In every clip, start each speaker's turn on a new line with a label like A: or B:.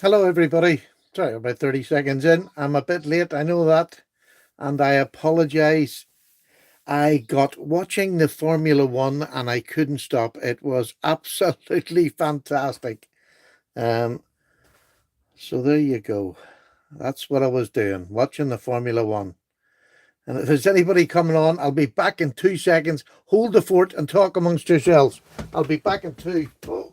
A: Hello, everybody. Sorry, about 30 seconds in. I'm a bit late, I know that, and I apologize. I got watching the Formula One and I couldn't stop. It was absolutely fantastic. Um, so there you go. That's what I was doing, watching the Formula One. And if there's anybody coming on, I'll be back in 2 seconds. Hold the fort and talk amongst yourselves. I'll be back in two. Oh.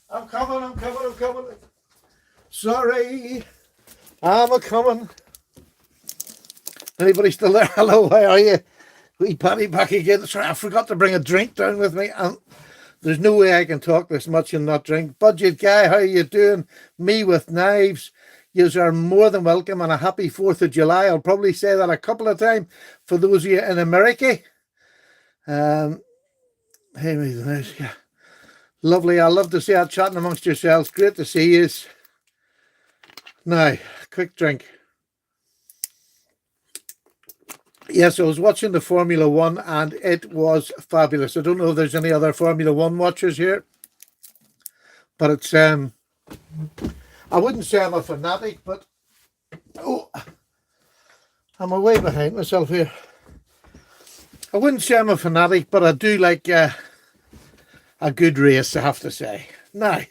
A: I'm coming. Sorry, I'm a coming. Anybody still there? Hello, how are you? Wee Paddy back again. Sorry, I forgot to bring a drink down with me. And there's no way I can talk this much and not drink. Budget guy, how are you doing? Me with knives. You are more than welcome and a happy 4th of July. I'll probably say that a couple of times for those of you in America. Hey, yeah. Lovely. I love to see that chatting amongst yourselves. Great to see you. Now, quick drink. Yes, I was watching the Formula One and it was fabulous. I don't know if there's any other Formula One watchers here, but it's I wouldn't say I'm a fanatic, but I'm way behind myself here. I wouldn't say I'm a fanatic, but I do like a good race, I have to say. Now,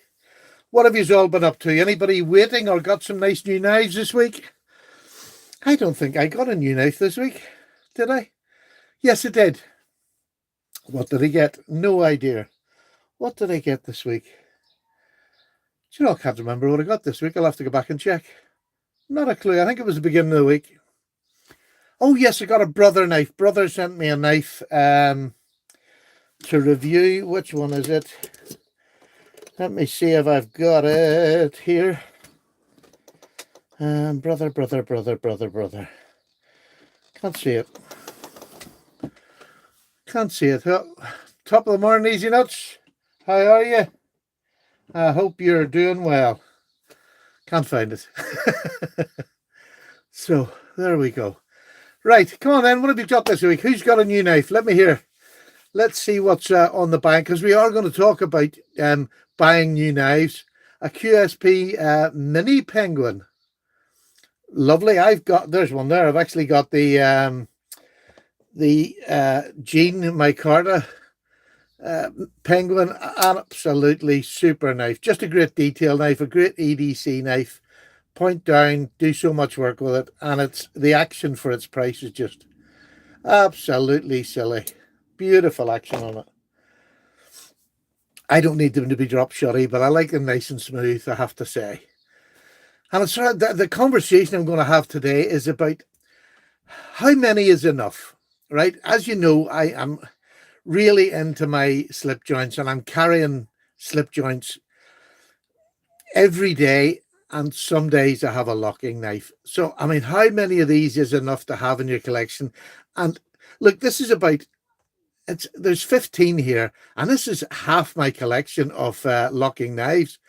A: what have you all been up to? Anybody waiting or got some nice new knives this week? I don't think I got a new knife this week. Did I? Yes, I did. What did I get? No idea. What did I get this week? Do you know, I can't remember what I got this week. I'll have to go back and check. Not a clue. I think it was the beginning of the week. Oh, yes, I got a Brother knife. Brother sent me a knife to review. Which one is it? Let me see if I've got it here. Brother. Can't see it. Oh, top of the morning, Easy Nuts. How are you? I hope you're doing well. Can't find it. So, there we go. Right, come on then. What have you got this week? Who's got a new knife? Let me hear. Let's see what's on the bank, because we are going to talk about buying new knives. A QSP Mini Penguin. Lovely. There's one there. I've actually got the Jean Micarta Penguin. Absolutely super knife. Just a great detail knife, a great EDC knife. Point down, do so much work with it, and it's the action for its price is just absolutely silly. Beautiful action on it. I don't need them to be drop shotty, but I like them nice and smooth, I have to say. And it's sort of the conversation I'm going to have today is about how many is enough, right? As you know, I am really into my slip joints, and I'm carrying slip joints every day. And some days I have a locking knife. So, I mean, how many of these is enough to have in your collection? And look, this is about, there's 15 here, and this is half my collection of locking knives.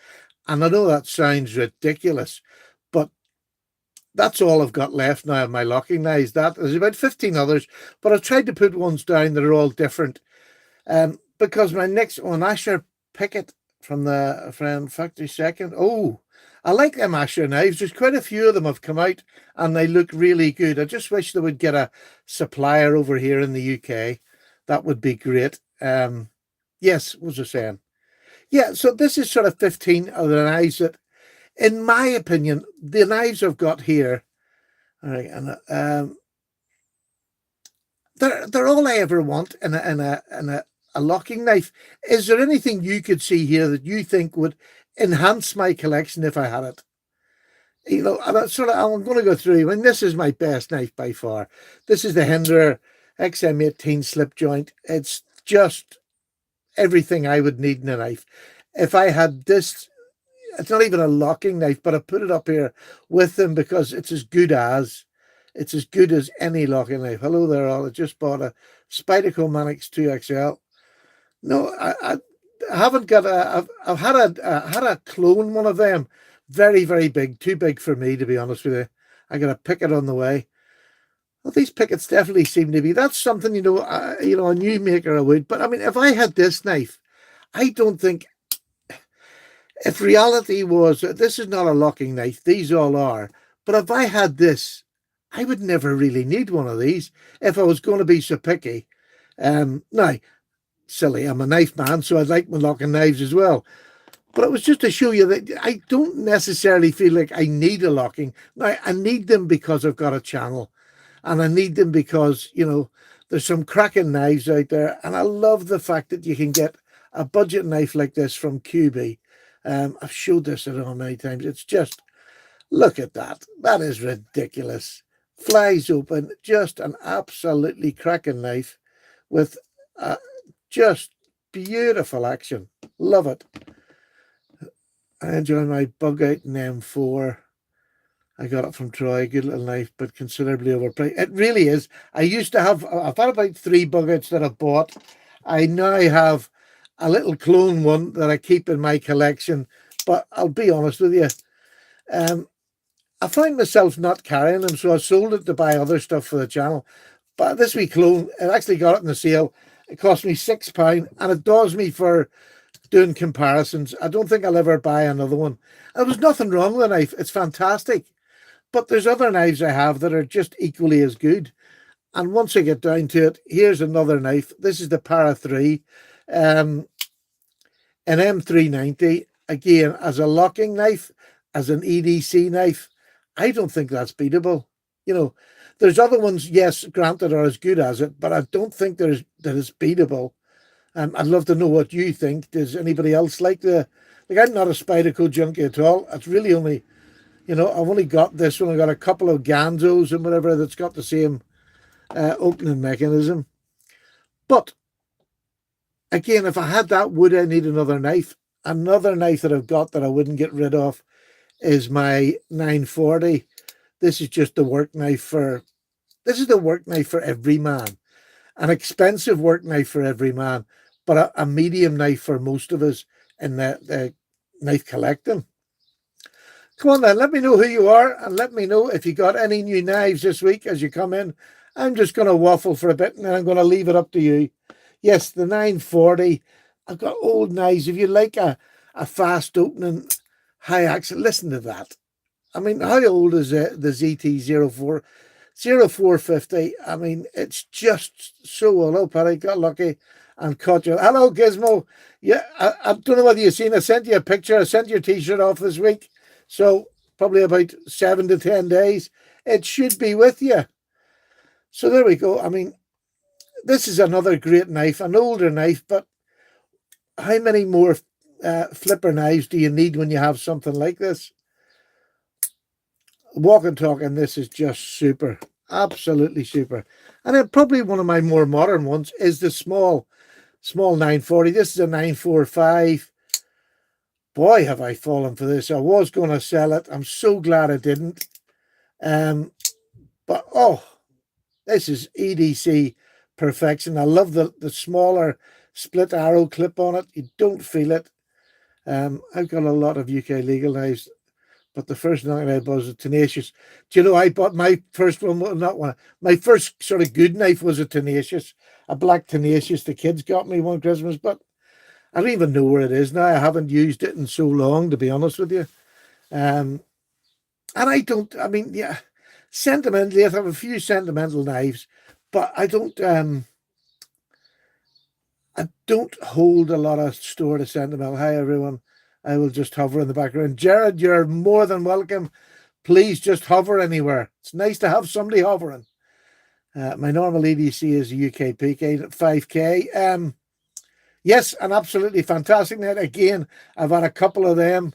A: And I know that sounds ridiculous, but that's all I've got left now of my locking knives. There's about 15 others, but I've tried to put ones down that are all different. Because my next one, Asher Pickett from the friend Factory Second. Oh, I like them Asher knives. There's quite a few of them have come out and they look really good. I just wish they would get a supplier over here in the UK. That would be great. Yes, what was I saying? Yeah, so this is sort of 15 of the knives that, in my opinion, the knives I've got here, all right, and they're all I ever want in a locking knife. Is there anything you could see here that you think would enhance my collection if I had it? You know, and I'm going to go through. I mean, this is my best knife by far. This is the Hinder XM18 slip joint. It's just everything I would need in a knife. If I had this, it's not even a locking knife, but I put it up here with them because it's as good as any locking knife. Hello there, all. I just bought a Spyderco Manix 2XL. No, I haven't got I've had a clone one of them, very very big, too big for me to be honest with you. I got a picket on the way. Well, these pickets definitely seem to be. That's something, a new maker I would. But I mean, if I had this knife, I don't think. If reality was this is not a locking knife, these all are. But if I had this, I would never really need one of these if I was going to be so picky. Now, silly, I'm a knife man, so I like my locking knives as well. But it was just to show you that I don't necessarily feel like I need a locking. Now, I need them because I've got a channel. And I need them because, there's some cracking knives out there. And I love the fact that you can get a budget knife like this from QB. I've showed this around many times. It's just, look at that. That is ridiculous. Flies open, just an absolutely cracking knife with just beautiful action. Love it. I enjoy my bug out in M4. I got it from Troy, good little knife, but considerably overpriced. It really is. I've had about 3 bug outs that I've bought. I now have a little clone one that I keep in my collection, but I'll be honest with you. I find myself not carrying them, so I sold it to buy other stuff for the channel. But this wee clone, I actually got it in the sale. It cost me £6, and it does me for doing comparisons. I don't think I'll ever buy another one. There was nothing wrong with the knife. It's fantastic. But there's other knives I have that are just equally as good. And once I get down to it, here's another knife. This is the Para 3, an M390. Again, as a locking knife, as an EDC knife, I don't think that's beatable. There's other ones, yes, granted, are as good as it, but I don't think that it's beatable. I'd love to know what you think. Does anybody else like I'm not a Spyderco junkie at all. It's really only, I've only got this one. I got a couple of Ganzos and whatever that's got the same opening mechanism. But again, if I had that, would I need another knife? Another knife that I've got that I wouldn't get rid of is my 940. This is just the work knife for every man. An expensive work knife for every man, but a medium knife for most of us in the knife collecting. Come on then, let me know who you are and let me know if you got any new knives this week as you come in. I'm just going to waffle for a bit and then I'm going to leave it up to you. Yes, the 940. I've got old knives. If you like a fast opening high action, listen to that. I mean, how old is the ZT04? 0450. I mean, it's just so old. Oh, Paddy, got lucky and caught you. Hello, Gizmo. Yeah, I don't know whether you've seen. I sent you a picture. I sent your T-shirt off this week. So probably about 7 to 10 days. It should be with you. So there we go. I mean, this is another great knife, an older knife, but how many more flipper knives do you need when you have something like this? Walk and talk, and this is just super, absolutely super. And then probably one of my more modern ones is the small 940. This is a 945. Boy, have I fallen for this. I was going to sell it. I'm so glad I didn't. But this is EDC perfection. I love the smaller split arrow clip on it. You don't feel it. I've got a lot of UK legal knives, but the first knife I bought was a Tenacious. Do you know, I bought my first one, not one, my first sort of good knife was a Tenacious, a black Tenacious. The kids got me one Christmas, but I don't even know where it is now. I haven't used it in so long, to be honest with you. And sentimentally, I have a few sentimental knives, but I don't hold a lot of store to sentimental. Hi, everyone. I will just hover in the background. Jared, you're more than welcome. Please just hover anywhere. It's nice to have somebody hovering. My normal EDC is a UK PK at 5K. Yes, an absolutely fantastic net. Again, I've had a couple of them.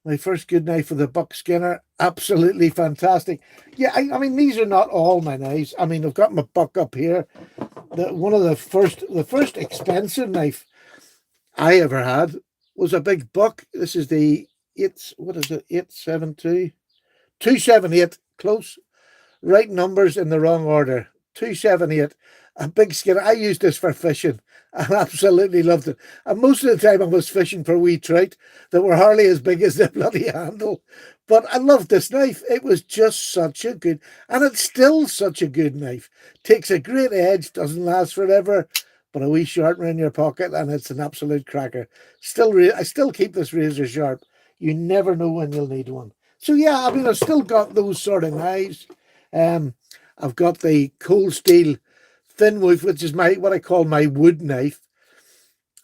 A: My first good knife for the Buck Skinner, absolutely fantastic. Yeah, I mean, these are not all my knives. I mean, I've got my Buck up here. One of the first expensive knife I ever had was a big Buck. This is the 872? 278, close. Right numbers in the wrong order. 278, a big skinner. I used this for fishing. I absolutely loved it. And most of the time I was fishing for wee trout that were hardly as big as the bloody handle. But I loved this knife. It was just such a good, and it's still such a good knife. Takes a great edge, doesn't last forever, but a wee sharpener in your pocket, and it's an absolute cracker. I still keep this razor sharp. You never know when you'll need one. So yeah, I mean, I've still got those sort of knives. I've got the cold steel thin wolf, which is my what I call my wood knife.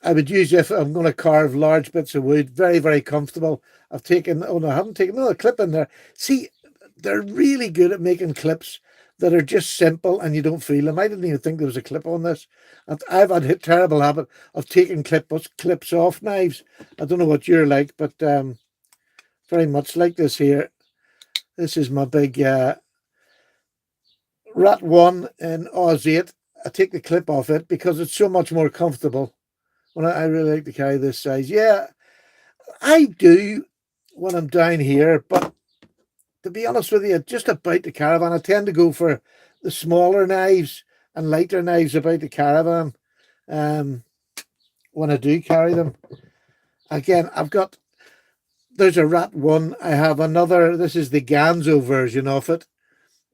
A: I would use if I'm going to carve large bits of wood. Very, very comfortable. I've taken, oh no, I haven't taken another clip in there. See, they're really good at making clips that are just simple and you don't feel them. I didn't even think there was a clip on this. I've had a terrible habit of taking clips off knives. I don't know what you're like, but very much like this here. This is my big Rat 1 in Oz 8. I take the clip off it because it's so much more comfortable. When I really like to carry this size. Yeah, I do when I'm down here, but to be honest with you, just about the caravan, I tend to go for the smaller knives and lighter knives about the caravan when I do carry them. Again, there's a Rat 1. I have another, this is the Ganzo version of it.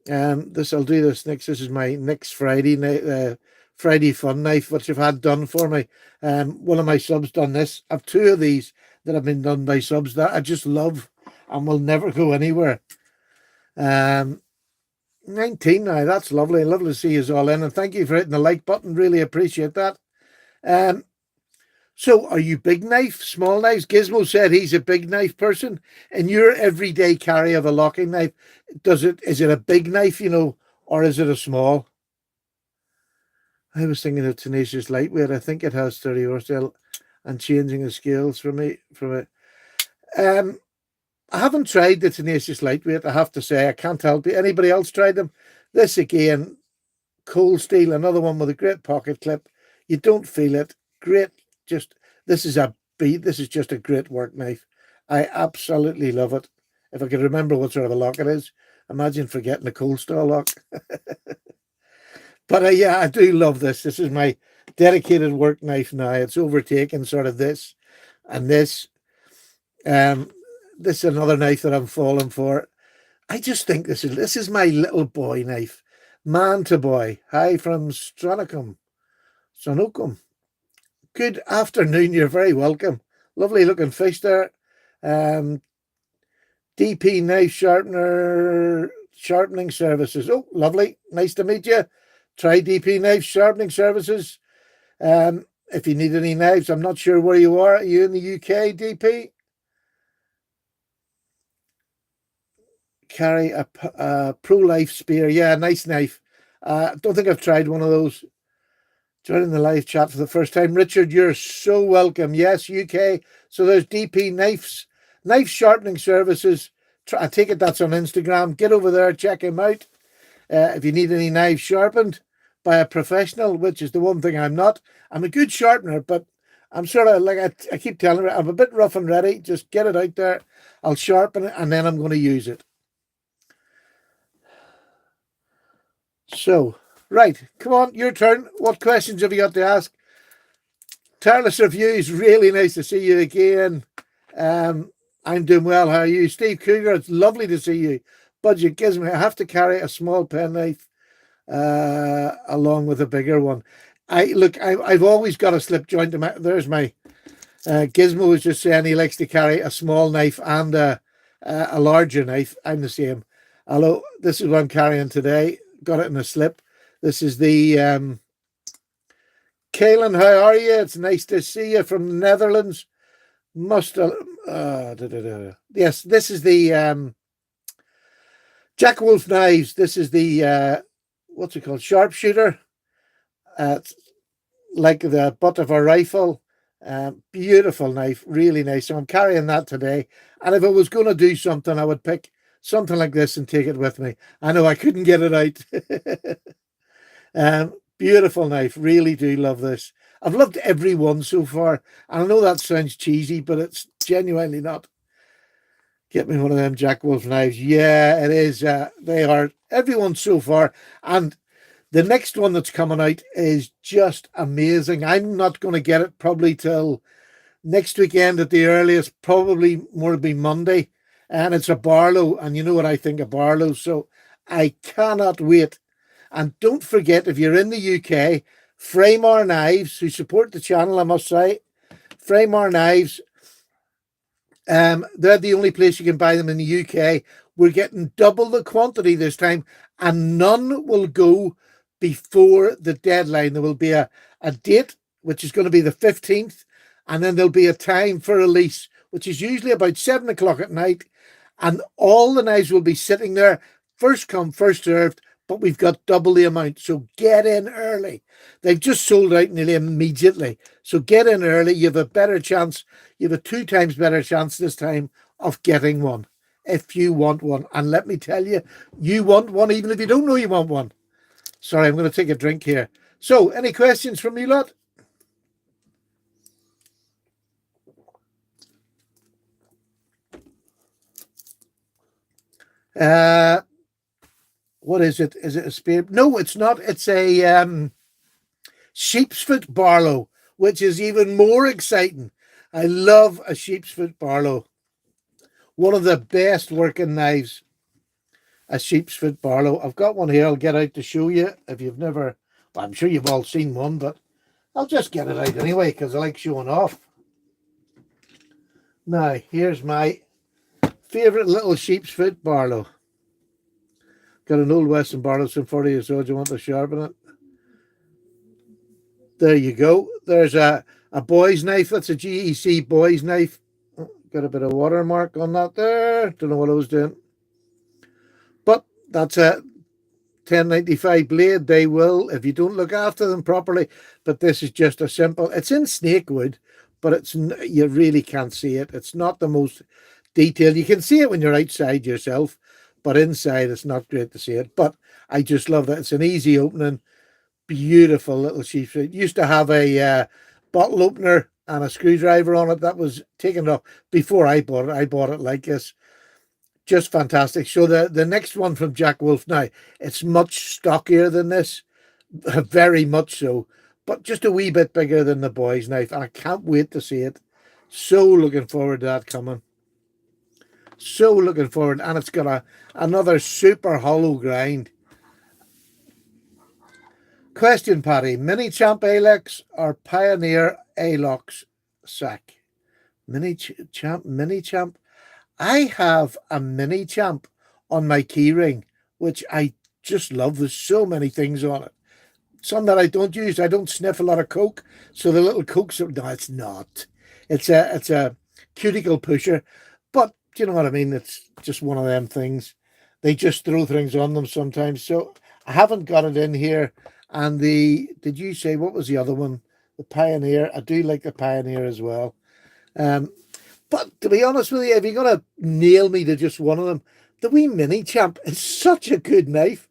A: I'll do this next. This is my next Friday fun knife, which I've had done for me. One of my subs done this. I've two of these that have been done by subs that I just love and will never go anywhere. 19 now. That's lovely. Lovely to see you all in, and thank you for hitting the like button. Really appreciate that. So are you big knife, small knives? Gizmo said he's a big knife person. In your everyday carry of a locking knife, is it a big knife, or is it a small? I was thinking of Tenacious Lightweight. I think it has 30 horsepower and changing the scales from it. I haven't tried the Tenacious Lightweight, I have to say. I can't help it. Anybody else tried them? This again, cold steel, another one with a great pocket clip. You don't feel it. Great. This is just a great work knife. I absolutely love it. If I could remember what sort of a lock it is, imagine forgetting a cold stall lock. But yeah, I do love this. This is my dedicated work knife now. It's overtaken sort of this and this. This is another knife that I'm falling for. I just think this is my little boy knife. Man to boy. Hi from Stranocum. Good afternoon. You're very welcome. Lovely looking fish there. DP knife sharpening services. Oh, lovely. Nice to meet you. Try DP knife sharpening services. If you need any knives, I'm not sure where you are. Are you in the UK, DP? Carry a Pro Life spear. Yeah, nice knife. Don't think I've tried one of those. Joining the live chat for the first time. Richard, you're so welcome. Yes, UK. So there's DP knife sharpening services. I take it that's on Instagram. Get over there, check him out. If you need any knives sharpened by a professional, which is the one thing I'm not. I'm a good sharpener, but I'm sort of like, I keep telling her, I'm a bit rough and ready. Just get it out there. I'll sharpen it, and then I'm going to use it. So, right, come on, your turn. What questions have you got to ask? Tireless Reviews, really nice to see you again. I'm doing well. How are you? Steve Cougar, it's lovely to see you. Budget gives me, I have to carry a small penknife along with a bigger one. I've always got a slip joint. There's my Gizmo was just saying he likes to carry a small knife and a larger knife. I'm the same. Although this is what I'm carrying today. Got it in a slip. This is the Kaylin, how are you? It's nice to see you from the Netherlands. Yes, this is the Jack Wolf knives. This is the what's it called? Sharpshooter. Like the butt of a rifle. Beautiful knife, really nice. So I'm carrying that today. And if I was going to do something, I would pick something like this and take it with me. I know I couldn't get it out. Beautiful knife. Really do love this. I've loved every one so far. And I know that sounds cheesy, but it's genuinely not. Get me one of them Jack Wolf knives. Yeah, it is. They are everyone so far. And The next one that's coming out is just amazing. I'm not going to get it probably till next weekend at the earliest, probably more be Monday. And it's a Barlow, and you know what I think of Barlow, so I cannot wait. And don't forget, if you're in the UK, Fraymar Knives, who support the channel, I must say, Fraymar Knives, they're the only place you can buy them in the UK. We're getting double the quantity this time, and none will go before the deadline. There will be a date, which is going to be the 15th, and then there'll be a time for release, which is usually about 7 o'clock at night, and all the knives will be sitting there, first come, first served, but we've got double the amount, so get in early. They've just sold out nearly immediately, so get in early. You have a better chance, you have a 2 times better chance this time of getting one, if you want one. And let me tell you, you want one even if you don't know you want one. Sorry, I'm going to take a drink here. So, any questions from you lot? What is it? Is it a spear? No, it's not. It's a sheep's foot Barlow, which is even more exciting. I love a sheep's foot Barlow. One of the best working knives, a sheep's foot Barlow. I've got one here. I'll get out to show you if you've never. Well, I'm sure you've all seen one, but I'll just get it out anyway because I like showing off. Now, here's my favourite little sheep's foot Barlow. Got an old Western Barlow, some 40 years old. You want to sharpen it? There you go. There's a boy's knife. That's a GEC boy's knife. Got a bit of watermark on that there. Don't know what I was doing. But that's a 1095 blade. They will, if you don't look after them properly. But this is just a simple, it's in snake wood, but it's, you really can't see it. It's not the most detailed. You can see it when you're outside yourself, but inside it's not great to see it. But I just love that. It's an easy opening, beautiful little sheep's foot. Used to have a bottle opener and a screwdriver on it. That was taken off before I bought it. I bought it like this. Just fantastic. So the next one from Jack Wolf, now it's much stockier than this, very much so, but just a wee bit bigger than the boy's knife. And I can't wait to see it. So looking forward to that coming. So looking forward. And it's got another super hollow grind. Question, Paddy. Mini Champ Alex or Pioneer Alox sack? Mini Champ. I have a Mini Champ on my keyring, which I just love. There's so many things on it. Some that I don't use. I don't sniff a lot of coke, so the little cokes are, no, it's not. It's a cuticle pusher, but do you know what I mean? It's just one of them things. They just throw things on them sometimes. So I haven't got it in here. And did you say, what was the other one? The Pioneer. I do like the Pioneer as well. But to be honest with you, if you're going to nail me to just one of them, the wee Mini Champ is such a good knife.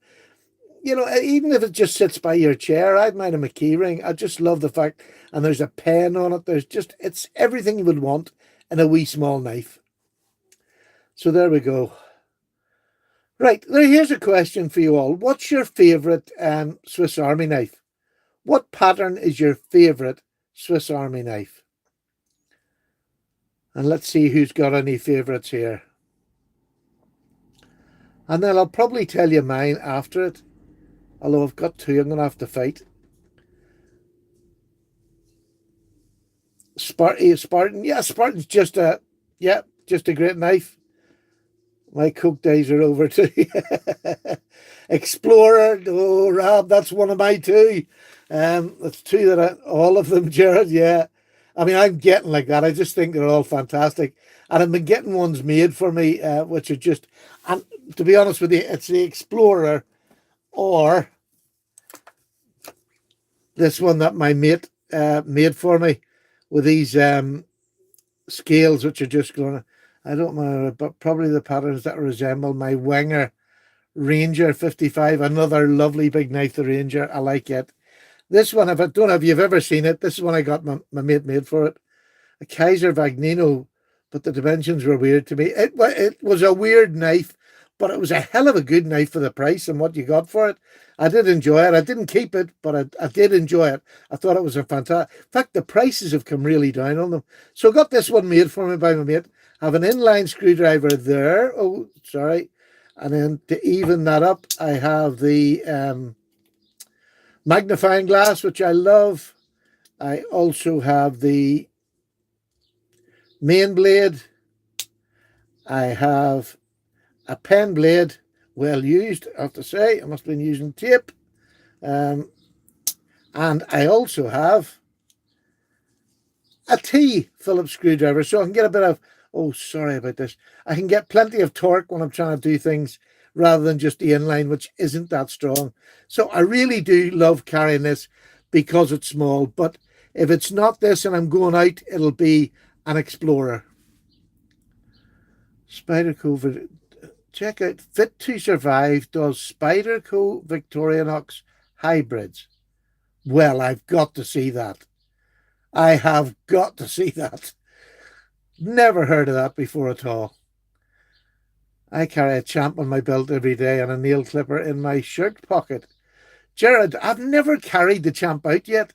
A: You know, even if it just sits by your chair, I'd mind him a key ring. I just love the fact, and there's a pen on it. There's just, it's everything you would want in a wee small knife. So there we go. Right, here's a question for you all. What's your favourite Swiss Army knife? What pattern is your favourite Swiss Army knife? And let's see who's got any favourites here. And then I'll probably tell you mine after it. Although I've got two, I'm going to have to fight. Spartan. Yeah, Spartan's just a great knife. My coke days are over too. Explorer. Oh, Rob, that's one of my two. That's two that all of them, Jared. Yeah. I mean, I'm getting like that. I just think they're all fantastic. And I've been getting ones made for me, which are just, and to be honest with you, it's the Explorer or this one that my mate made for me with these scales, which are just going to, I don't know, but probably the patterns that resemble my Wenger Ranger 55. Another lovely big knife, the Ranger. I like it. This one, if I don't know if you've ever seen it, this is one I got my mate made for it. A Kaiser Vagnino, but the dimensions were weird to me. It was a weird knife, but it was a hell of a good knife for the price and what you got for it. I did enjoy it. I didn't keep it, but I did enjoy it. I thought it was a fantastic. In fact, the prices have come really down on them. So I got this one made for me by my mate. I have an inline screwdriver there. Oh, sorry. And then to even that up, I have the magnifying glass, which I love. I also have the main blade. I have a pen blade, well used, I have to say. I must have been using tape. And I also have a T Phillips screwdriver, so I can get a bit of, oh, sorry about this. I can get plenty of torque when I'm trying to do things rather than just the inline, which isn't that strong. So I really do love carrying this because it's small. But if it's not this and I'm going out, it'll be an Explorer. Spyderco, check out Fit to Survive does Spyderco Victorinox hybrids. Well, I've got to see that. I have got to see that. Never heard of that before at all. I carry a champ on my belt every day and a nail clipper in my shirt pocket. Jared, I've never carried the champ out yet.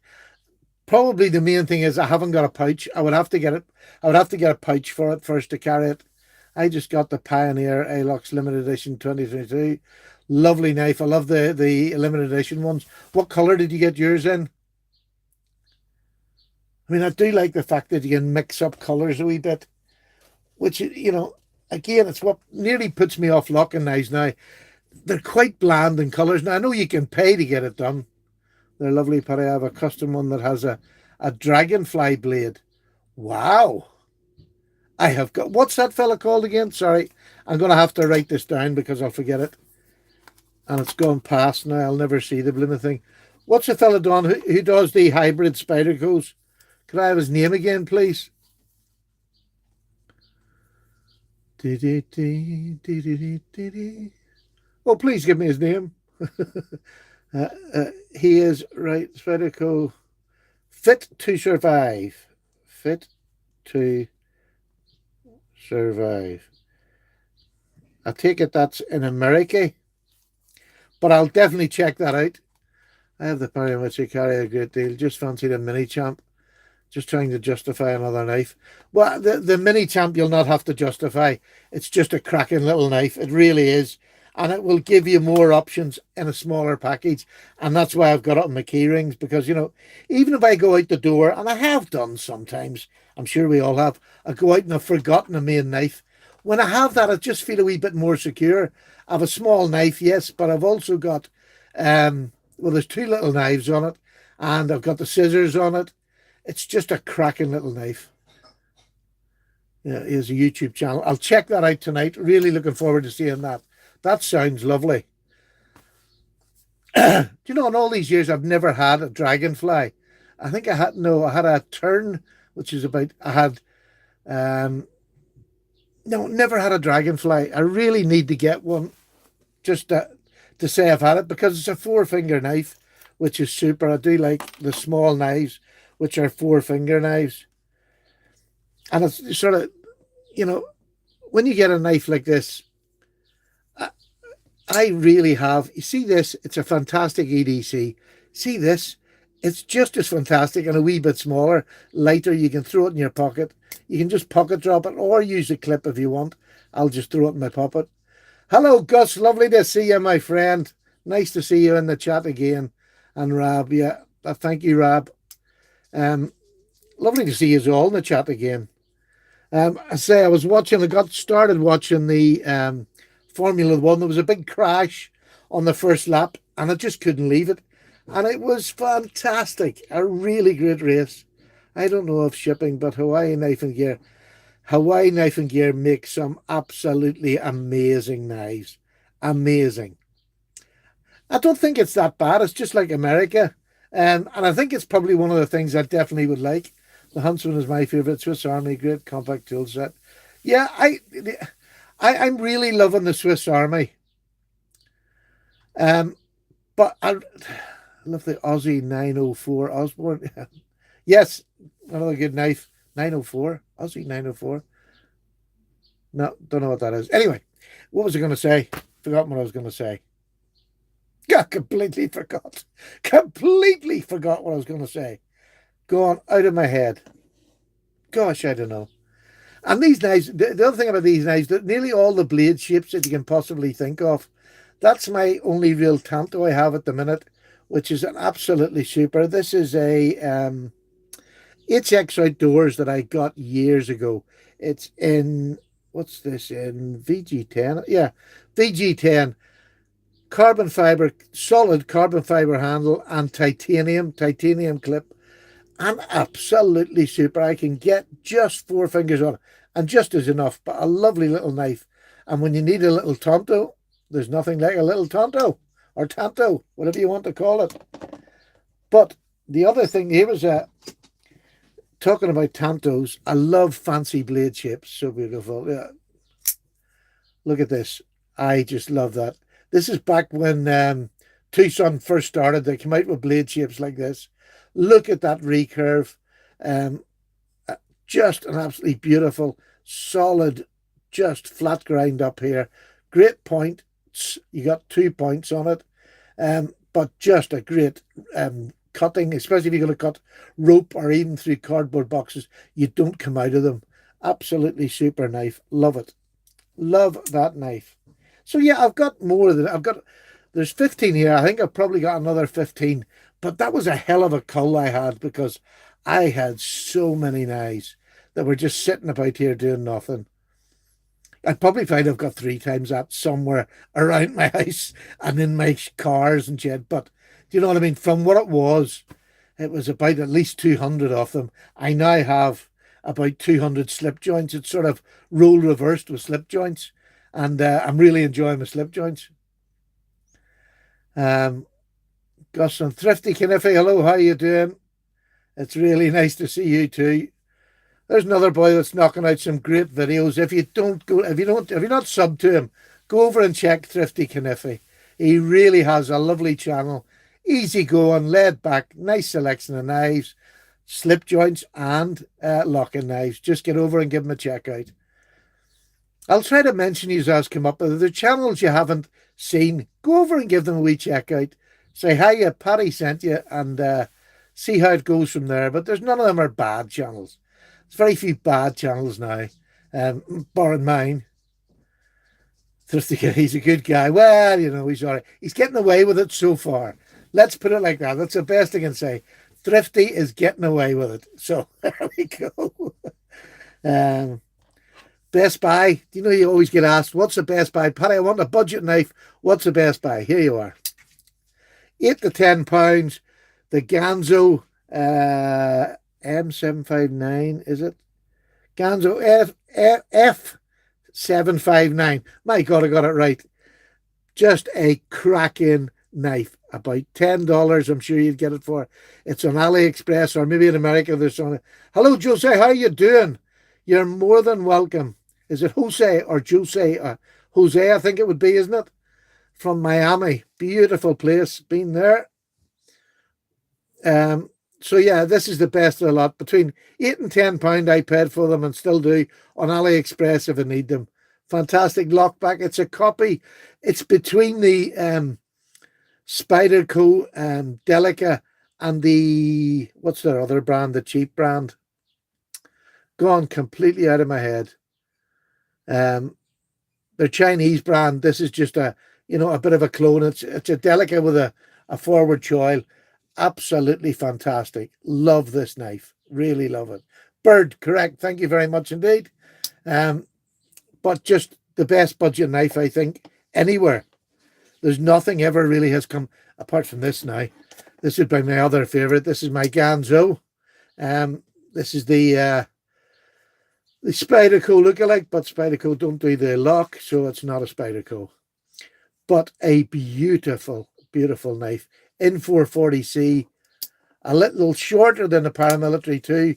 A: Probably the main thing is I haven't got a pouch. I would have to get it. I would have to get a pouch for it first to carry it. I just got the Pioneer Alox Limited Edition 2022. Lovely knife. I love the limited edition ones. What colour did you get yours in? I mean, I do like the fact that you can mix up colours a wee bit, which, you know, again, it's what nearly puts me off locking knives now. They're quite bland in colours. Now, I know you can pay to get it done. They're lovely, but I have a custom one that has a dragonfly blade. Wow. I have got, what's that fella called again? Sorry, I'm going to have to write this down because I'll forget it. And it's gone past now. I'll never see the blooming thing. What's the fella done who does the hybrid Spydercos? Could I have his name again, please? Oh, please give me his name. He is, right, Spyderco. Fit to Survive. Fit to Survive. I take it that's in America, but I'll definitely check that out. I have the Perry which I carry a great deal. Just fancy the mini champ. Just trying to justify another knife. Well, the mini champ you'll not have to justify. It's just a cracking little knife. It really is. And it will give you more options in a smaller package. And that's why I've got it on my key rings. Because, you know, even if I go out the door, and I have done sometimes, I'm sure we all have, I go out and I've forgotten a main knife. When I have that, I just feel a wee bit more secure. I have a small knife, yes, but I've also got, well, there's two little knives on it. And I've got the scissors on it. It's just a cracking little knife. Yeah, here's a YouTube channel. I'll check that out tonight. Really looking forward to seeing that. That sounds lovely. Do you know, in all these years, I've never had a dragonfly. I think I had, no, I had a tern, which is about, I had, no, never had a dragonfly. I really need to get one just to say I've had it because it's a 4-finger knife, which is super. I do like the small knives, which are 4-finger knives. And it's sort of, you know, when you get a knife like this, I really have, you see this, it's a fantastic EDC. See this, it's just as fantastic and a wee bit smaller, lighter. You can throw it in your pocket. You can just pocket drop it or use a clip if you want. I'll just throw it in my pocket. Hello, Gus. Lovely to see you, my friend. Nice to see you in the chat again. And Rab, yeah, thank you, Rab. Lovely to see you all in the chat again. I say I was watching, I got started watching the Formula One. There was a big crash on the first lap and I just couldn't leave it. And it was fantastic. A really great race. I don't know of shipping, but Hawaii Knife and Gear makes some absolutely amazing knives. Amazing. I don't think it's that bad. It's just like America. And I think it's probably one of the things I definitely would like. The Huntsman is my favourite. Swiss Army, great compact tool set. Yeah, I'm really loving the Swiss Army. But I love the Aussie 904 Osborne. Yes, another good knife. 904. Aussie 904. No, don't know what that is. Anyway, What was I going to say? Forgotten what I was going to say. Yeah, completely forgot. Completely forgot what I was going to say. Gone out of my head. Gosh, I don't know. And these knives, the other thing about these knives, that nearly all the blade shapes that you can possibly think of. That's my only real Tanto I have at the minute, which is an absolutely super. This is a HX Outdoors that I got years ago. It's in, what's this in? VG10? Yeah, VG10. Carbon fiber, solid carbon fiber handle and titanium clip. And absolutely super. I can get just 4 fingers on it, and just is enough, but a lovely little knife. And when you need a little Tonto, there's nothing like a little Tonto or Tanto, whatever you want to call it. But the other thing, here was talking about Tantos. I love fancy blade shapes. So beautiful. Yeah. Look at this. I just love that. This is back when Tucson first started. They came out with blade shapes like this. Look at that recurve. Um, just an absolutely beautiful, solid, just flat grind up here. Great point. You got 2 points on it. But just a great cutting, especially if you're going to cut rope or even through cardboard boxes. You don't come out of them. Absolutely super knife. Love it. Love that knife. So yeah, I've got more than there's 15 here. I think I've probably got another 15. But that was a hell of a cull I had, because I had so many knives that were just sitting about here doing nothing. I'd probably find I've got 3 times that somewhere around my house and in my cars and shit. But do you know what I mean? From what it was about at least 200 of them. I now have about 200 slip joints. It's sort of role reversed with slip joints. And I'm really enjoying my slip joints. Um, got some Thrifty Kniffy. Hello, how you doing? It's really nice to see you too. There's another boy that's knocking out some great videos. If you don't go, if you're not subbed to him, go over and check Thrifty Kniffy. He really has a lovely channel. Easy going, laid back, nice selection of knives, slip joints and locking knives. Just get over and give him a check out. I'll try to mention you as come up. But the channels you haven't seen, go over and give them a wee check out. Say hi, Paddy sent you, and see how it goes from there. But there's none of them are bad channels. There's very few bad channels now, barring mine. Thrifty Kid, he's a good guy. Well, he's all right. He's getting away with it so far. Let's put it like that. That's the best I can say. Thrifty is getting away with it. So there we go. Best Buy. You always get asked, what's the Best Buy? Paddy, I want a budget knife. What's the Best Buy? Here you are. £8 to £10. The Ganzo M759, is it? Ganzo F759. My God, I got it right. Just a cracking knife. About $10, I'm sure you'd get it for. It's on AliExpress, or maybe in America there's on it. Hello, Jose. How you doing? You're more than welcome. Is it Jose or Jose? Jose, I think it would be, isn't it? From Miami. Beautiful place. Been there. So yeah, this is the best of the lot. Between £8 and £10 I paid for them, and still do, on AliExpress if I need them. Fantastic lockback. It's a copy. It's between the Spyderco Delica and the, what's their other brand, the cheap brand? Gone completely out of my head. Their Chinese brand. This is just a bit of a clone. It's a Delica with a forward choil. Absolutely fantastic. Love this knife. Really love it. Bird, correct. Thank you very much indeed. But just the best budget knife, I think, anywhere. There's nothing ever really has come, apart from this now. This would be my other favorite. This is my Ganzo. This is the Spyderco lookalike, but Spyderco don't do the lock, so it's not a Spyderco. But a beautiful, beautiful knife. In 440C, a little shorter than the paramilitary too,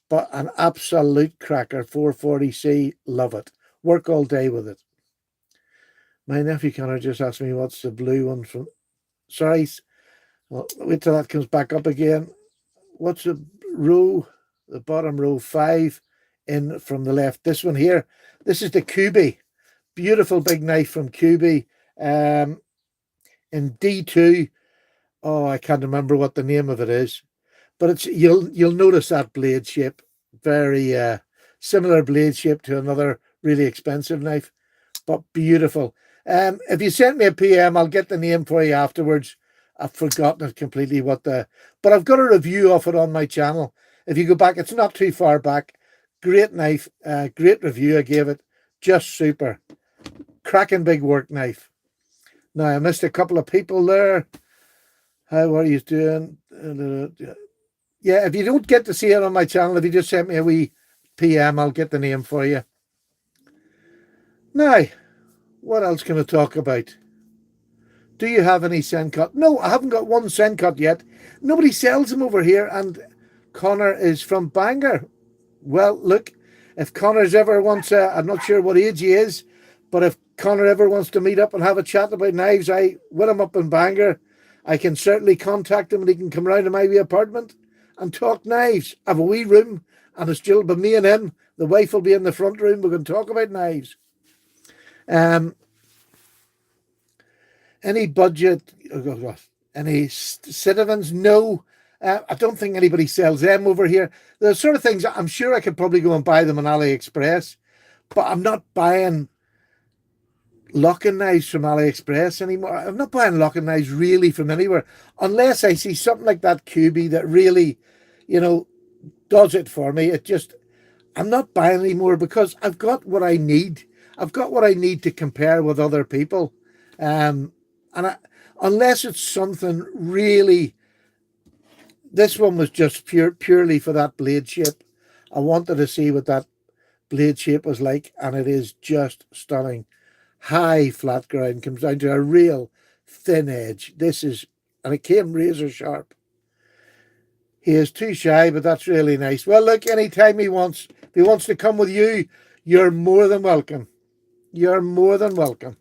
A: but an absolute cracker. 440C, love it. Work all day with it. My nephew Connor just asked me what's the blue one from. Sorry, well, wait till that comes back up again. What's the row? The bottom row 5 in from the left. This one here. This is the Kubi. Beautiful big knife from QB. In D2, oh, I can't remember what the name of it is, but it's you'll notice that blade shape, very similar blade shape to another really expensive knife, but beautiful. If you send me a PM, I'll get the name for you afterwards. I've forgotten it completely but I've got a review of it on my channel. If you go back, it's not too far back. Great knife, great review I gave it, just super. Cracking big work knife. Now, I missed a couple of people there. How are you doing? Yeah, if you don't get to see it on my channel, if you just send me a wee PM, I'll get the name for you. Now, what else can I talk about? Do you have any Sencut? No, I haven't got one Sencut yet. Nobody sells them over here, and Connor is from Bangor. Well, look, if Connor's ever wants, I'm not sure what age he is, but if Connor ever wants to meet up and have a chat about knives, with him up in Bangor, I can certainly contact him and he can come round to my wee apartment and talk knives. I have a wee room and it's still be me and him. The wife will be in the front room. We can talk about knives. Any budget, any Citizens? No. I don't think anybody sells them over here. The sort of things, I'm sure I could probably go and buy them on AliExpress, but I'm not buying locking knives from AliExpress anymore. I'm not buying locking knives really from anywhere, unless I see something like that QB that really, does it for me. I'm not buying anymore because I've got what I need. I've got what I need to compare with other people. Unless it's something really, this one was just purely for that blade shape. I wanted to see what that blade shape was like, and it is just stunning. High flat ground, comes down to a real thin edge. And it came razor sharp. He is too shy, but that's really nice. Well, look, anytime if he wants to come with you, you're more than welcome. You're more than welcome.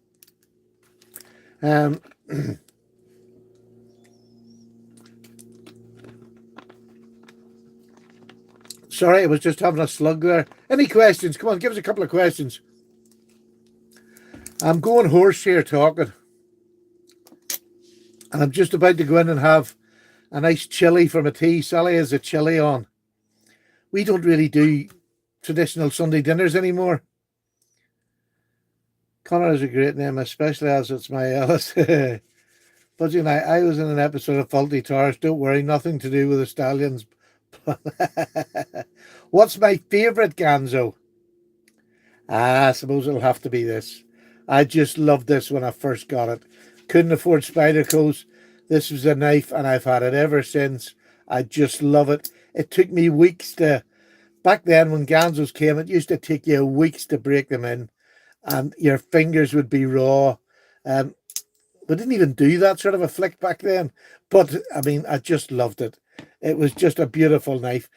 A: Sorry, I was just having a slug there. Any questions? Come on, give us a couple of questions. I'm going hoarse here talking. And I'm just about to go in and have a nice chili for my tea. Sally has a chili on. We don't really do traditional Sunday dinners anymore. Connor is a great name, especially as it's my Alice. But I was in an episode of Faulty Towers. Don't worry, nothing to do with the stallions. What's my favourite Ganzo? I suppose it'll have to be this. I just loved this when I first got it. Couldn't afford Spyderco's. This was a knife and I've had it ever since. I just love it. It took me weeks back then when Ganzos came, it used to take you weeks to break them in and your fingers would be raw. We didn't even do that sort of a flick back then. But, I mean, I just loved it. It was just a beautiful knife.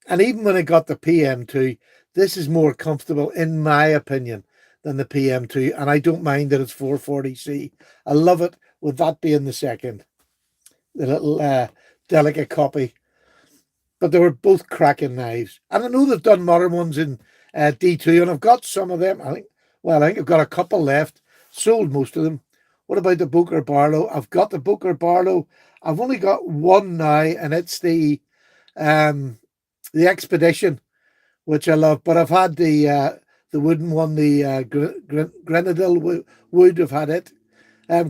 A: And even when I got the PM2, this is more comfortable, in my opinion, than the PM2. And I don't mind that it's 440C. I love it with that being the second. The little delicate copy. But they were both cracking knives. And I know they've done modern ones in D2, and I've got some of them. I think I've got a couple left. Sold most of them. What about the Booker Barlow? I've got the Booker Barlow. I've only got one now, and it's the Expedition, which I love. But I've had the wooden one, the Grenadille wood. I've had it.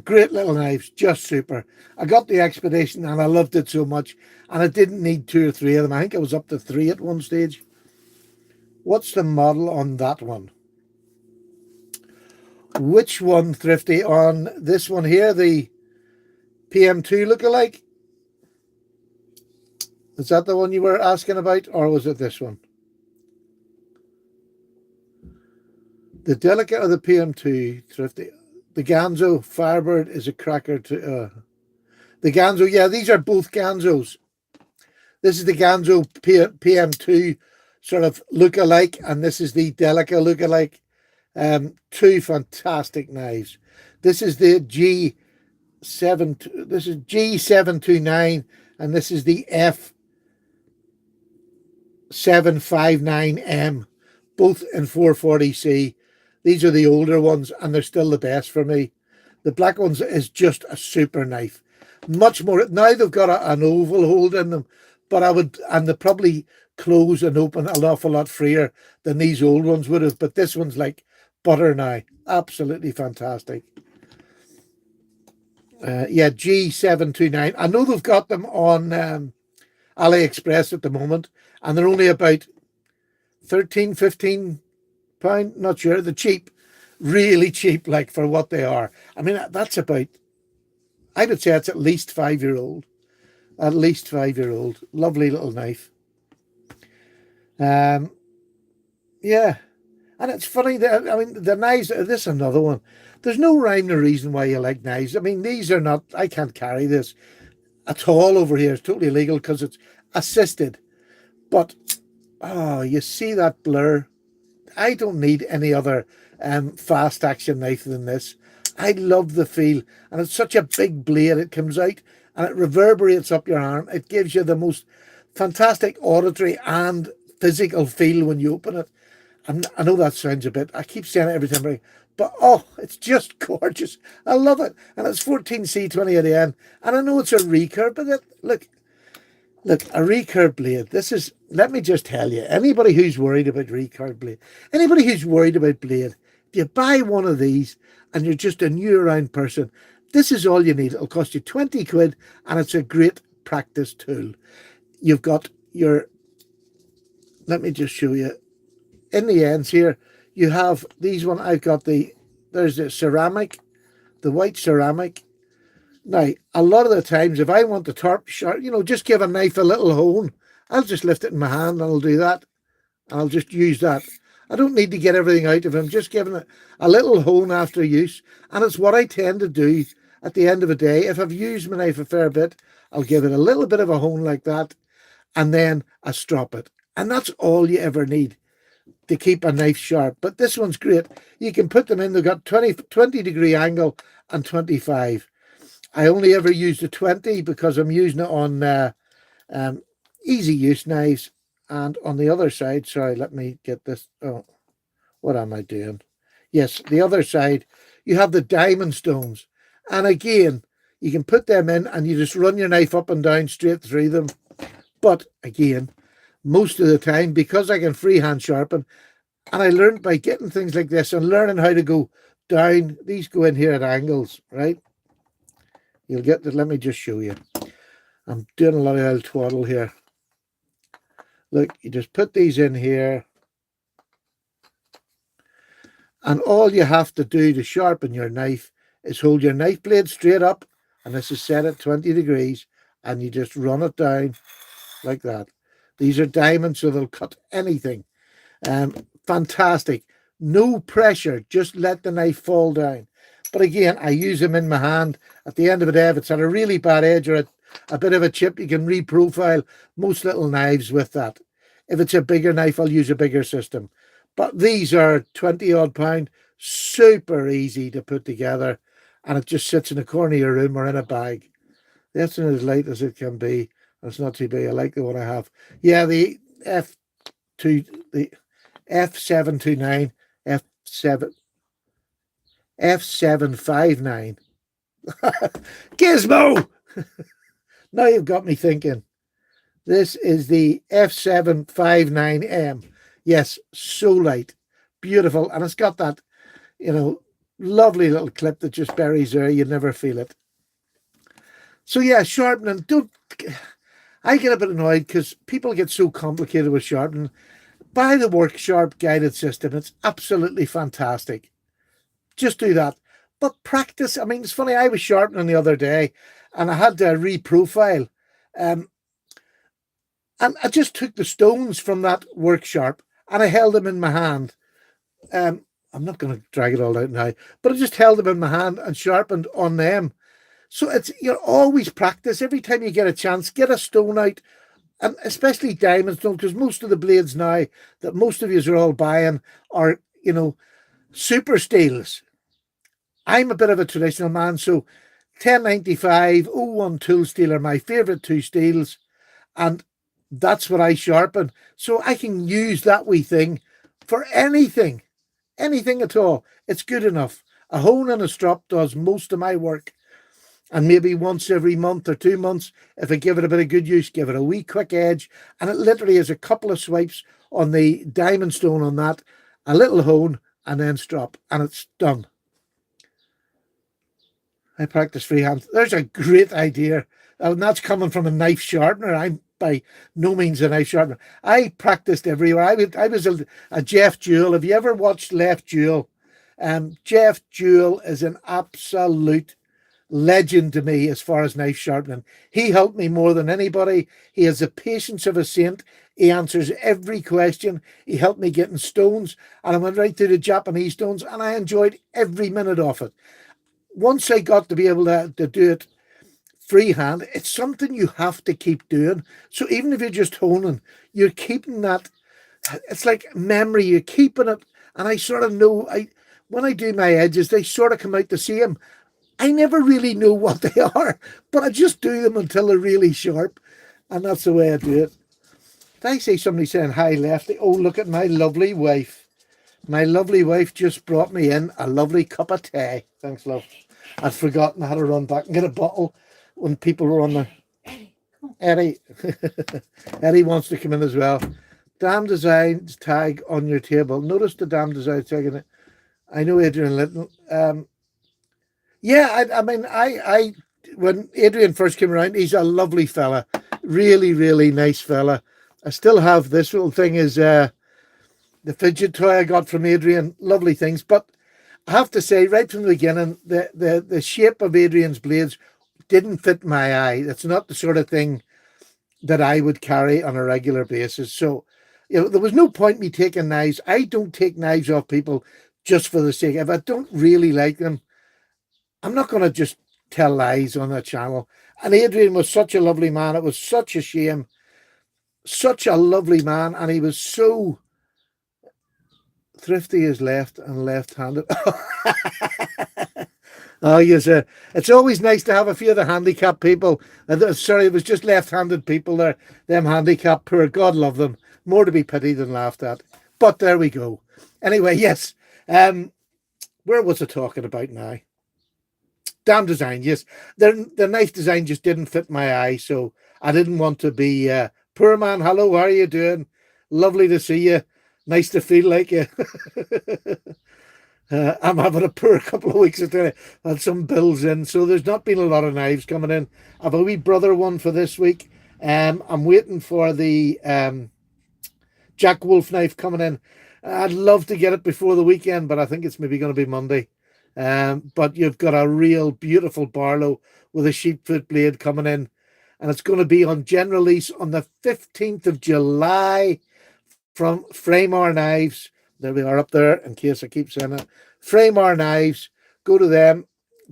A: Great little knives, just super. I got the Expedition, and I loved it so much. And I didn't need 2 or 3 of them. I think I was up to 3 at one stage. What's the model on that one? Which one, Thrifty? On this one here, the PM2 lookalike? Is that the one you were asking about, or was it this one? The Delicate or the PM2, Thrifty? The Ganzo Firebird is a cracker to... the Ganzo, yeah, these are both Ganzos. This is the Ganzo PM2 sort of lookalike, and this is the Delica lookalike. 2 fantastic knives. This is the G729, and this is the F759M, both in 440C. These are the older ones, and they're still the best for me. The black ones is just a super knife. Much more now they've got an oval hold in them, but and they probably close and open an awful lot freer than these old ones would have. But this one's like butter now. Absolutely fantastic. Yeah, G729. I know they've got them on AliExpress at the moment, and they're only about 13, 15 pound, not sure. They're cheap, really cheap, like for what they are. I mean, that's about, I would say it's at least 5-year old. At least 5-year old. Lovely little knife. Yeah. And it's funny that, I mean, the knives, this is another one. There's no rhyme or reason why you like knives. I mean, these are not, I can't carry this at all over here. It's totally illegal because it's assisted. But, oh, you see that blur? I don't need any other fast action knife than this. I love the feel, and it's such a big blade. It comes out and it reverberates up your arm. It gives you the most fantastic auditory and physical feel when you open it. And I know that sounds a bit, I keep saying it every time, but oh, it's just gorgeous. I love it. And it's 14C28N, and I know it's a recurve, but look, a recurve blade. This is, let me just tell you, anybody who's worried about recurve blade, anybody who's worried about blade, if you buy one of these and you're just a new around person, this is all you need. It'll cost you 20 quid, and it's a great practice tool. You've got your, let me just show you, in the ends here, you have these one. I've got there's the ceramic, the white ceramic. Now, a lot of the times, if I want the top sharp, just give a knife a little hone, I'll just lift it in my hand and I'll do that. And I'll just use that. I don't need to get everything out of it. I'm just giving it a little hone after use. And it's what I tend to do at the end of the day. If I've used my knife a fair bit, I'll give it a little bit of a hone like that, and then I strop it. And that's all you ever need to keep a knife sharp. But this one's great. You can put them in. They've got 20 degree angle and 25. I only ever use the 20 because I'm using it on easy use knives. And on the other side, sorry, let me get this. Oh, what am I doing? Yes, the other side, you have the diamond stones. And again, you can put them in and you just run your knife up and down straight through them. But again, most of the time, because I can freehand sharpen, and I learned by getting things like this and learning how to go down, these go in here at angles, right? You'll get that. Let me just show you. I'm doing a lot of old twaddle here. Look, you just put these in here, and all you have to do to sharpen your knife is hold your knife blade straight up, and this is set at 20 degrees, and you just run it down like that. These are diamonds, so they'll cut anything. Fantastic. No pressure. Just let the knife fall down. But again, I use them in my hand. At the end of the day, if it's at a really bad edge or a bit of a chip, you can reprofile most little knives with that. If it's a bigger knife, I'll use a bigger system. But these are 20 odd pound, super easy to put together. And it just sits in a corner of your room or in a bag. That's as light as it can be. It's not too big. I like the one I have. Yeah, the the F729, F759. Gizmo! Now you've got me thinking. This is the F759M. Yes, so light. Beautiful. And it's got that, lovely little clip that just buries there. You never feel it. So yeah, sharpening. I get a bit annoyed because people get so complicated with sharpening. Buy the Work Sharp guided system. It's absolutely fantastic. Just do that. But practice. I mean, it's funny. I was sharpening the other day and I had to reprofile. And I just took the stones from that Work Sharp and I held them in my hand. I'm not going to drag it all out now, but I just held them in my hand and sharpened on them. So you're always practice. Every time you get a chance, get a stone out, and especially diamond stone, because most of the blades now that most of you are all buying are, super steels. I'm a bit of a traditional man, so 1095, 01 tool steel are my favourite two steels, and that's what I sharpen. So I can use that wee thing for anything. anything at all, it's good enough. A hone and a strop does most of my work. And maybe once every month or 2 months, if I give it a bit of good use, give it a wee quick edge. And it literally is a couple of swipes on the diamond stone on that, a little hone, and then strop, and it's done. I practice freehand. There's a great idea. And that's coming from a knife sharpener. I'm by no means a knife sharpener. I practiced everywhere. I was a Jeff Jewell. Have you ever watched Left Jewell? Jeff Jewell is an absolute legend to me as far as knife sharpening. He helped me more than anybody. He has the patience of a saint. He answers every question. He helped me getting stones, and I went right through the Japanese stones, and I enjoyed every minute of it. Once I got to be able to do it freehand, it's something you have to keep doing. So even if you're just honing, you're keeping that. It's like memory. You're keeping it, and I sort of know. When I do my edges, they sort of come out the same. I never really know what they are, but I just do them until they're really sharp, and that's the way I do it. Did I see somebody saying hi, Lefty? Oh, look at my lovely wife. My lovely wife just brought me in a lovely cup of tea. Thanks, love. I'd forgotten I had to run back and get a bottle when people were on there. Eddie. Eddie wants to come in as well. Damn Designs tag on your table. Notice the Damn Designs tag in it. I know Adrian Litton. Yeah, I mean, I when Adrian first came around, he's a lovely fella. Really, really nice fella. I still have this little thing is the fidget toy I got from Adrian. Lovely things. But I have to say, right from the beginning, the shape of Adrian's blades didn't fit my eye. It's not the sort of thing that I would carry on a regular basis. So, there was no point me taking knives. I don't take knives off people just for the sake. If I don't really like them, I'm not going to just tell lies on that channel. And Adrian was such a lovely man. It was such a shame. Such a lovely man. And he was so thrifty as left and left-handed. Oh, yes. It's always nice to have a few of the handicapped people. Sorry, it was just left-handed people there. Them handicapped poor. God love them. More to be pitied than laughed at. But there we go. Anyway, yes. Where was I talking about now? Damn Design, yes. The knife design just didn't fit my eye, so I didn't want to be poor man. Hello, how are you doing? Lovely to see you. Nice to feel like you. I'm having a poor couple of weeks of time. Had some bills in, so there's not been a lot of knives coming in. I have a wee brother one for this week. I'm waiting for the Jack Wolf knife coming in. I'd love to get it before the weekend, but I think it's maybe going to be Monday. But you've got a real beautiful Barlow with a sheepfoot blade coming in, and it's going to be on general release on the 15th of July from Framar Knives. There we are up there, in case I keep saying it. Framar Knives, go to them,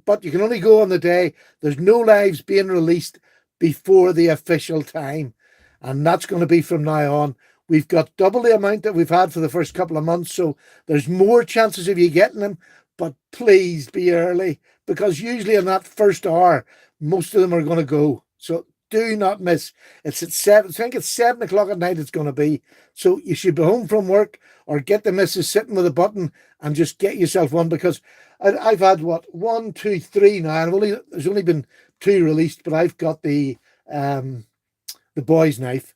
A: but you can only go on the day. There's no knives being released before the official time, and that's going to be from now on. We've got double the amount that we've had for the first couple of months, so there's more chances of you getting them. But please be early, because usually in that first hour, most of them are going to go. So do not miss. It's at 7. I think it's 7 o'clock at night it's going to be. So you should be home from work or get the missus sitting with a button and just get yourself one, because I've had, 1, 2, 3 now. And there's only been 2 released, but I've got the boy's knife.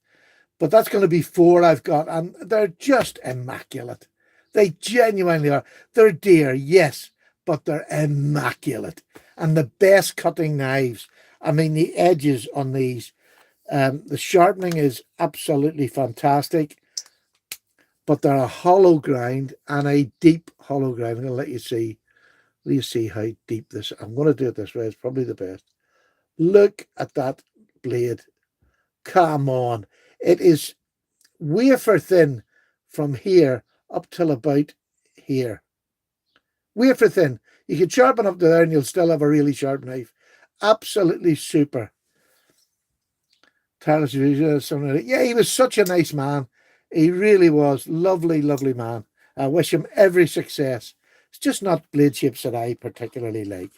A: But that's going to be 4 I've got, and they're just immaculate. They genuinely are. They're dear, yes, but they're immaculate. And the best cutting knives. I mean, the edges on these, the sharpening is absolutely fantastic. But they're a hollow grind, and a deep hollow grind. I'm going to let you see. Let you see how deep this. I'm going to do it this way. It's probably the best. Look at that blade. Come on. It is wafer thin from here up till about here. Wafer thin. You can sharpen up to there and you'll still have a really sharp knife. Absolutely super. Yeah, he was such a nice man. He really was. Lovely, lovely man. I wish him every success. It's just not blade shapes that I particularly like.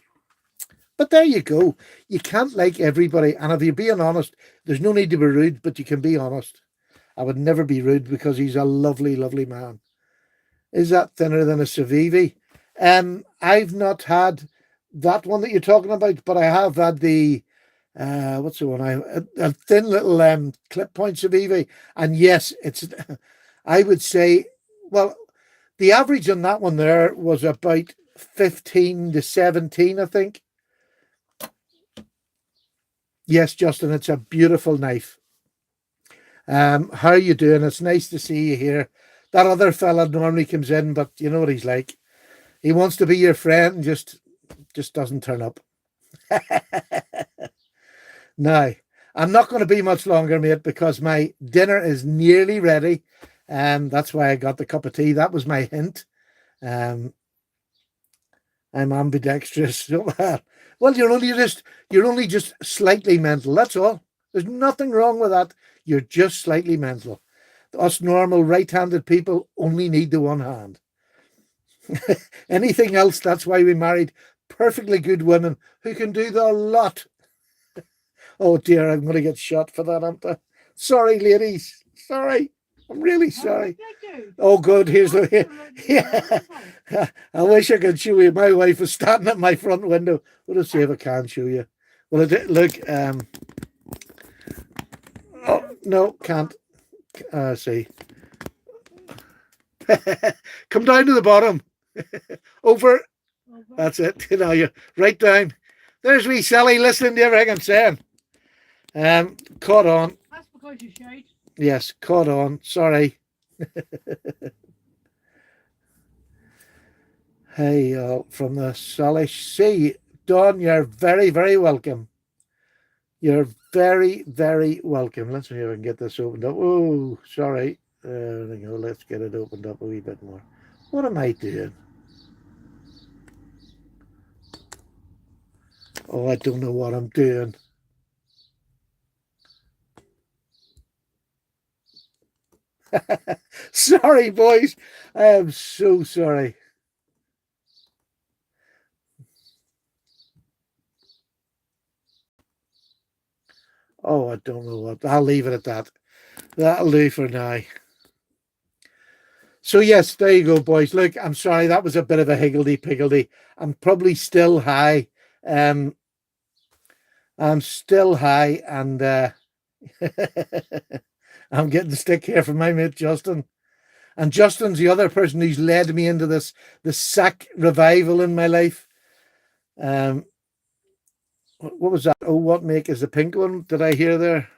A: But there you go. You can't like everybody. And if you're being honest, there's no need to be rude, but you can be honest. I would never be rude, because he's a lovely, lovely man. Is that thinner than a Civivi? I've not had that one that you're talking about, but I have had the what's the one? A thin little clip point Civivi, and yes, it's. I would say, well, the average on that one there was about 15 to 17, I think. Yes, Justin, it's a beautiful knife. How you doing? It's nice to see you here. That other fella normally comes in, but you know what he's like. He wants to be your friend and just doesn't turn up. Now, I'm not going to be much longer, mate, because my dinner is nearly ready. That's why I got the cup of tea. That was my hint. Um, I'm ambidextrous. Well, you're only just slightly mental. That's all. There's nothing wrong with that. You're just slightly mental. Us normal right-handed people only need the one hand. Anything else, that's why we married perfectly good women who can do the lot. Oh dear, I'm going to get shot for that, aren't I? Sorry, ladies. Sorry. I'm really sorry. Oh, good. Here's the. Yeah. I wish I could show you. My wife is standing at my front window. We'll see if I can show you. Well, look. Oh no, can't. See. Come down to the bottom. Over. That's it. You know, you right down. There's wee Sally listening to everything I'm saying. Caught on.
B: That's because you shout.
A: Yes, caught on. Sorry. Hey, from the Salish Sea. Dawn, you're very, very welcome. You're very, very welcome. Let's see if I can get this opened up. Oh, sorry. There we go. Let's get it opened up a wee bit more. What am I doing? Oh, I don't know what I'm doing. Sorry, boys. I am so sorry. Oh, I don't know what. I'll leave it at that. That'll do for now. So, yes, there you go, boys. Look, I'm sorry. That was a bit of a higgledy-piggledy. I'm probably still high. I'm still high, and I'm getting stick here from my mate, Justin. And Justin's the other person who's led me into the sack revival in my life. What was that? Oh, what make is the pink one? Did I hear there?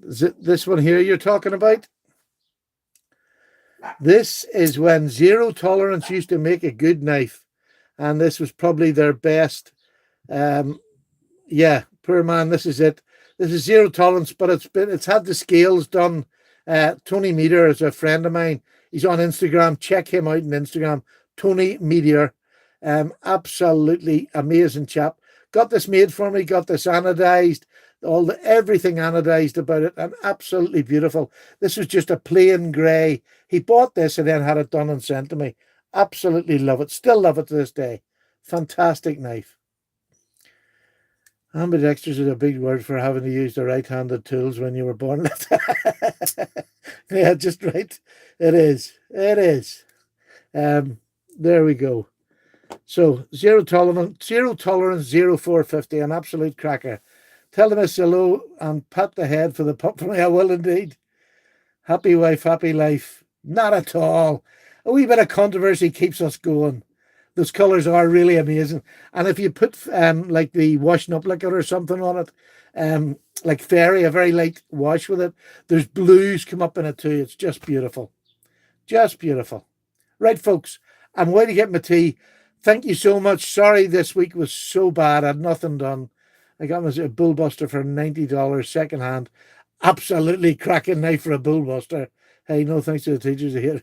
A: Is it this one here you're talking about? This is when Zero Tolerance used to make a good knife, and this was probably their best. Yeah, poor man. This is it. This is Zero Tolerance, but it's had the scales done. Tony Meteor is a friend of mine. He's on Instagram. Check him out on Instagram. Tony Meteor. Absolutely amazing chap. Got this made for me. Got this anodized. Everything anodized about it, and absolutely beautiful. This was just a plain grey. He bought this and then had it done and sent to me. Absolutely love it. Still love it to this day. Fantastic knife. Ambidextrous is a big word for having to use the right-handed tools when you were born. Yeah, just right. It is. It is. There we go. So zero tolerance, 0450, an absolute cracker. Tell them it's hello and pat the head for the pup for me. I will indeed. Happy wife, happy life. Not at all. A wee bit of controversy keeps us going. Those colours are really amazing. And if you put like the washing up liquor or something on it, like fairy, a very light wash with it, there's blues come up in it too. It's just beautiful. Just beautiful. Right, folks, I'm going to get my tea. Thank you so much. Sorry this week was so bad. I had nothing done. I got myself a bullbuster for $90 secondhand. Absolutely cracking knife for a bullbuster. Hey, no thanks to the teachers here.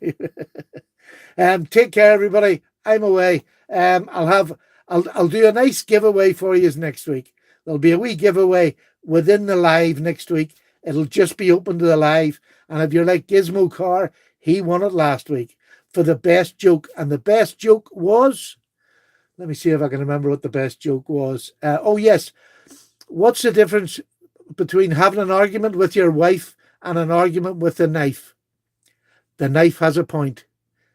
A: Take care, everybody. I'm away. I'll do a nice giveaway for you next week. There'll be a wee giveaway within the live next week. It'll just be open to the live. And if you're like Gizmo Carr, he won it last week for the best joke. And the best joke was, let me see if I can remember what the best joke was. Oh, yes. What's the difference between having an argument with your wife and an argument with a knife? the knife has a point.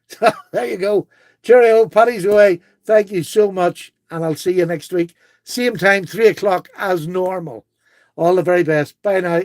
A: So there you go. Cheerio, Paddy's away. Thank you so much, and I'll see you next week. Same time, 3 o'clock as normal. All the very best. Bye now.